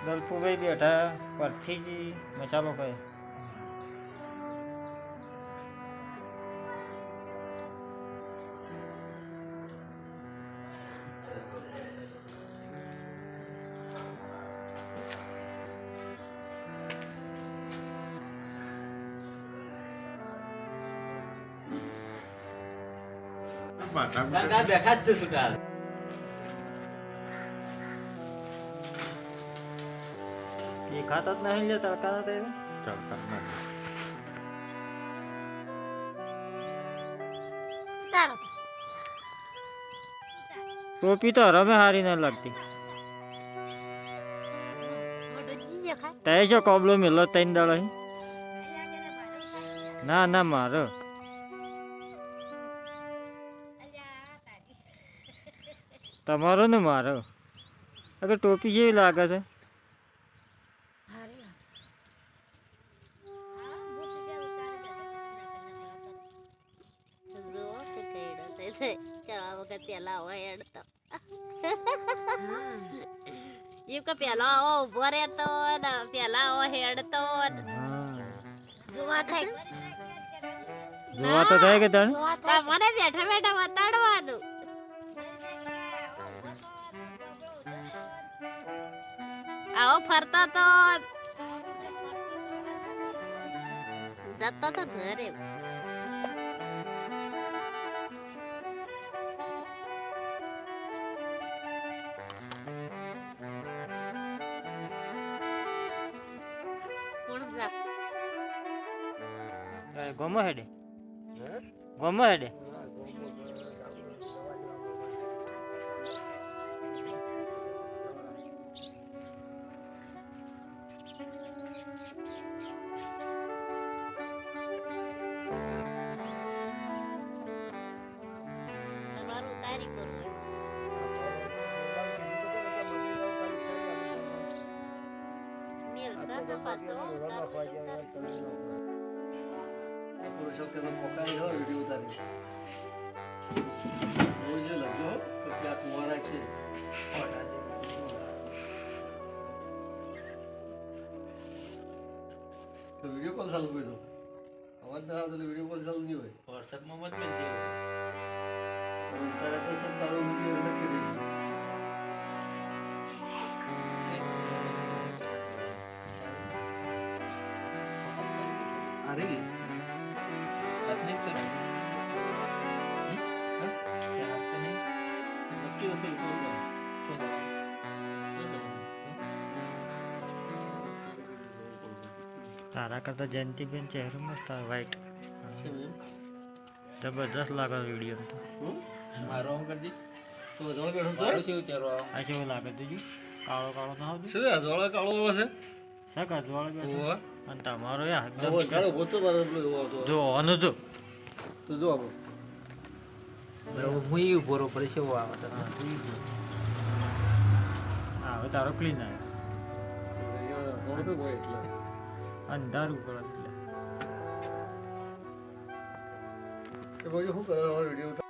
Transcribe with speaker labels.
Speaker 1: દલપુભાઈ બેઠા પરથી જ મસાલો કહે બેઠા જ છે સુટાલ ખાતા જ નહીં લે તડકા ના થાય તડકા ના ટોપી તો રમે હારી ના લાગતી તય જો કોબલો મેલો તૈન દાડો ના ના મારો તમારો ને મારો અગર ટોપી જેવી લાગે છે
Speaker 2: પેલા ઉભો રહેતો પેલા હેડતો
Speaker 1: જોવા તો થાય કે તને
Speaker 2: મને બેઠા બેઠા બતાડવાનું આવો ફરતો તો જતો તો ઘરે
Speaker 1: ગોમો હેડે ગોમો હેડે
Speaker 2: તમારું તારી કરવું
Speaker 3: પુરુષો કે મોકાઈ હોય વિડીયો ઉતારી રોજ લખજો કે ક્યાં કુંવારા છે તો વિડીયો કોલ ચાલુ કર્યો અવાજ ના આવતો વિડીયો કોલ ચાલુ નહીં હોય
Speaker 1: વોટ્સએપમાં મત મેલજો
Speaker 3: તારે તો સબ તારો વિડીયો લખી દે અરે
Speaker 1: તારા કરતા જયંતિબેન ચહેરો મસ્ત આવે વાઈટ જબરદસ્ત લાગે વિડીયો તો મારો આમ કરજી
Speaker 3: તો જળ બેઠો તો
Speaker 1: કેવું ચહેરો આ કેવું લાગે તું કાળો કાળો ના આવતું
Speaker 3: શું આ જળ કાળો હશે
Speaker 1: સકા જોળ બેઠો અને તમારો યાર
Speaker 3: કાળો બોતો બાર એવો આવતો
Speaker 1: જો અનુ જો
Speaker 3: તો જો આપણો
Speaker 1: હું ઉભો રહો પડે છે આવે હા હવે તારો ક્લીન આવે અંધારું પડે એટલે
Speaker 3: એ બાજુ શું કરે વિડીયો